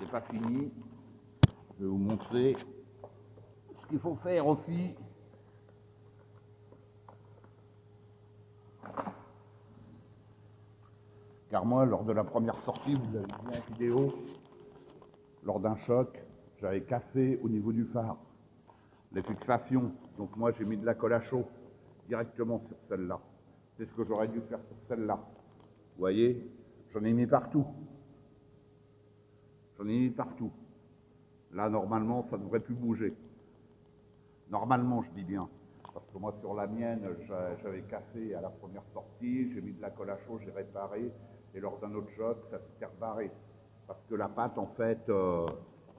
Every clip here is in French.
c'est pas fini. Je vais vous montrer ce qu'il faut faire aussi. Car moi, lors de la première sortie, vous l'avez vu en vidéo, lors d'un choc, j'avais cassé au niveau du phare les fixations. Donc moi, j'ai mis de la colle à chaud directement sur celle-là. C'est ce que j'aurais dû faire sur celle-là. Vous voyez, j'en ai mis partout. J'en ai mis partout. Là, normalement, ça ne devrait plus bouger. Normalement, je dis bien. Parce que moi, sur la mienne, j'avais cassé à la première sortie, j'ai mis de la colle à chaud, j'ai réparé, et lors d'un autre choc, ça s'était rebarré. Parce que la pâte, en fait,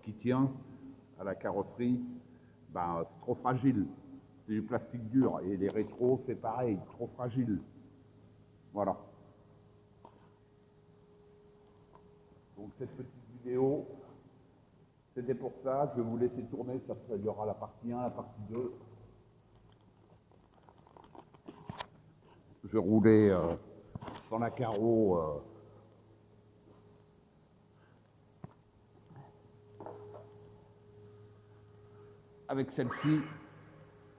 qui tient à la carrosserie, ben, c'est trop fragile. C'est du plastique dur. Et les rétros, c'est pareil, trop fragile. Voilà. Donc cette petite vidéo, c'était pour ça. Je vais vous laisser tourner. Il y aura la partie 1, la partie 2. Je roulais sans la carreau. Avec celle-ci.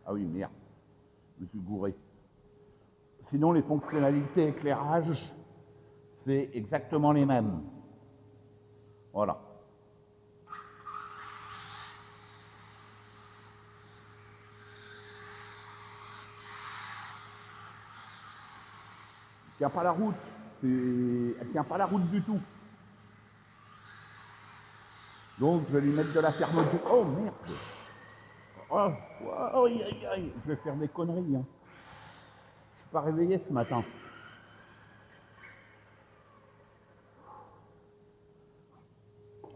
Ah oui, merde. Je me suis gouré. Sinon, les fonctionnalités éclairage, c'est exactement les mêmes. Voilà. Elle tient pas la route. Elle tient pas la route du tout. Donc, je vais lui mettre de la fermeture. Oh, merde. Oh, oh, aïe, aïe, aïe. Je vais faire des conneries. Hein. Je suis pas réveillé ce matin.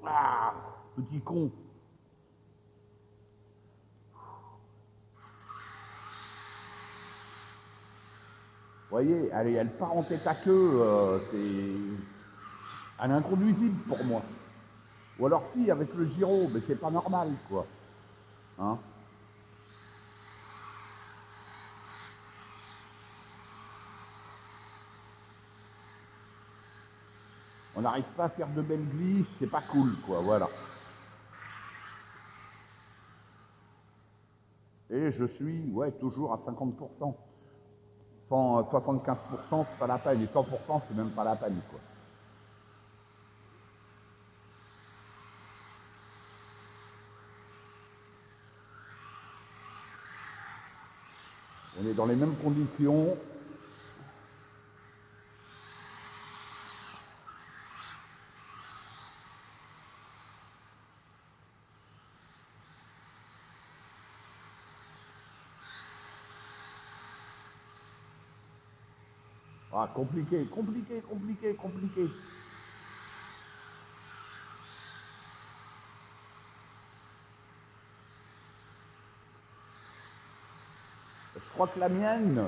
Ah, petit con. Vous voyez, elle part en tête à queue. Elle est inconduisible pour moi. Ou alors si, avec le gyro, mais c'est pas normal, quoi. Hein? On n'arrive pas à faire de belles glisses, c'est pas cool, quoi, voilà. Et je suis, ouais, toujours à 50%. 75%, c'est pas la peine. Et 100%, c'est même pas la peine, quoi. On est dans les mêmes conditions. Ah, compliqué, compliqué, compliqué, compliqué. Je crois que la mienne,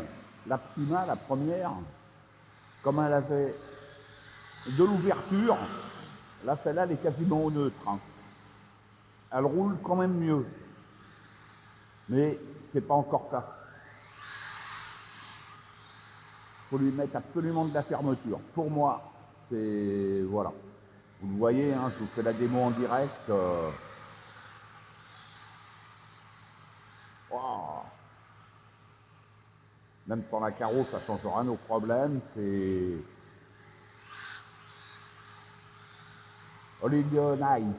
la Psima, la première, comme elle avait de l'ouverture, là, celle-là, elle est quasiment au neutre. Hein. Elle roule quand même mieux. Mais c'est pas encore ça. Il faut lui mettre absolument de la fermeture. Pour moi, c'est... Voilà. Vous le voyez, hein, je vous fais la démo en direct. Oh. Même sans la carreau, ça ne change rien au problème. C'est... Olivia Nice.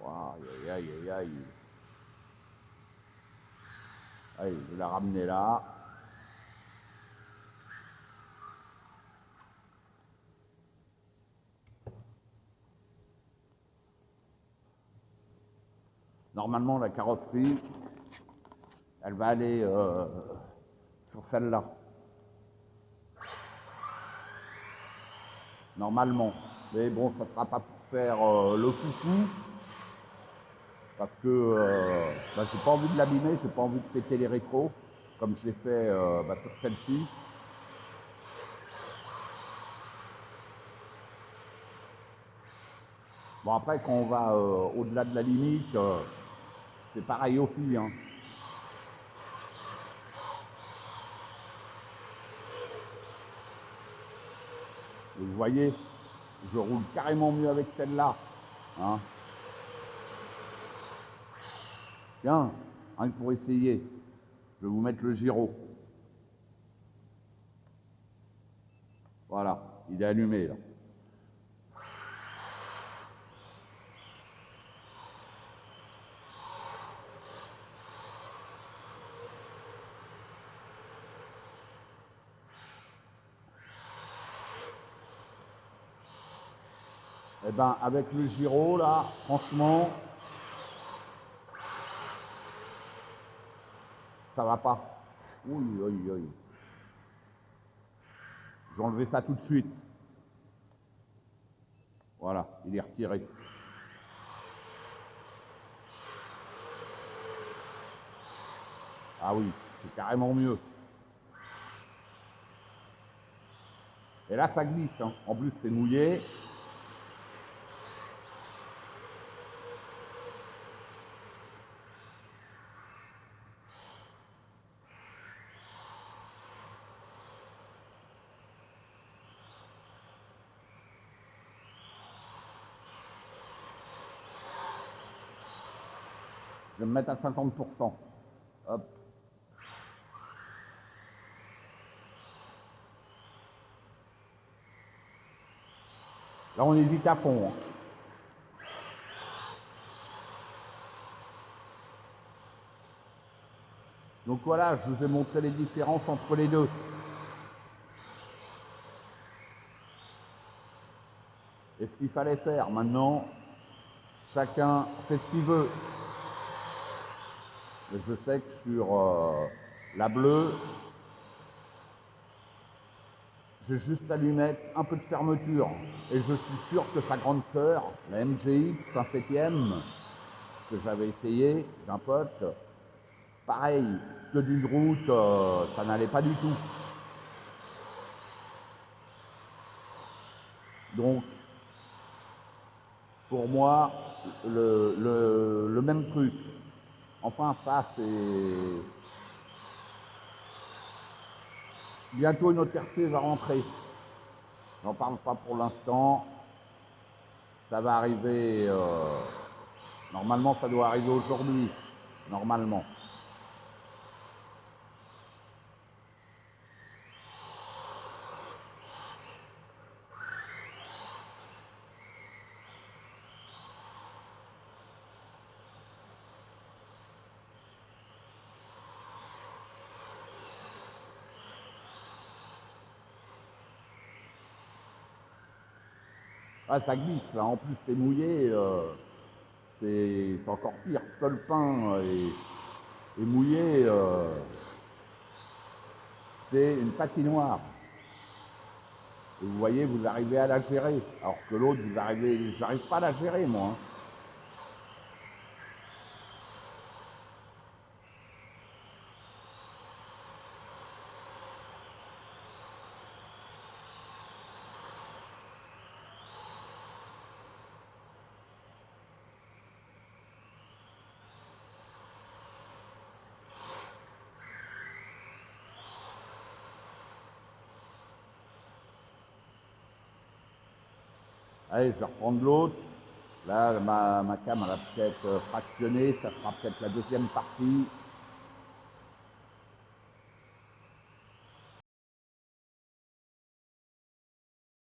Aïe, aïe, aïe, aïe. Allez, je vais la ramener là. Normalement, la carrosserie, elle va aller sur celle-là. Normalement. Mais bon, ça ne sera pas pour faire le foufou. Parce que j'ai pas envie de l'abîmer, j'ai pas envie de péter les rétros, comme j'ai fait sur celle-ci. Bon, après, quand on va au-delà de la limite, c'est pareil aussi, hein. Et vous voyez, je roule carrément mieux avec celle-là, hein. Tiens, hein, pour essayer, je vais vous mettre le gyro. Voilà, il est allumé, là. Eh ben, avec le gyro, là, franchement, ça va pas. Oui, oui, oui. J'ai enlevé ça tout de suite. Voilà, il est retiré. Ah oui, c'est carrément mieux. Et là, ça glisse, hein. En plus, c'est mouillé. Je vais me mettre à 50%. Hop. Là, on est vite à fond, hein. Donc voilà, je vous ai montré les différences entre les deux. Et ce qu'il fallait faire. Maintenant, chacun fait ce qu'il veut. Mais je sais que sur la bleue, j'ai juste à lui mettre un peu de fermeture. Et je suis sûr que sa grande sœur, la MGX, un 7e, que j'avais essayé d'un pote, pareil, que d'une route, ça n'allait pas du tout. Donc, pour moi, le même truc. Enfin, ça, c'est... Bientôt, une autre RC va rentrer. J'en parle pas pour l'instant. Ça va arriver... Normalement, ça doit arriver aujourd'hui. Normalement. Ah, ça glisse, là. En plus, c'est mouillé. C'est encore pire. Seul pain et mouillé, c'est une patinoire. Et vous voyez, vous arrivez à la gérer. Alors que l'autre, vous arrivez... J'arrive pas à la gérer, moi, hein. Allez, je vais reprendre l'autre. Là, ma cam, elle a peut-être fractionné. Ça sera peut-être la deuxième partie.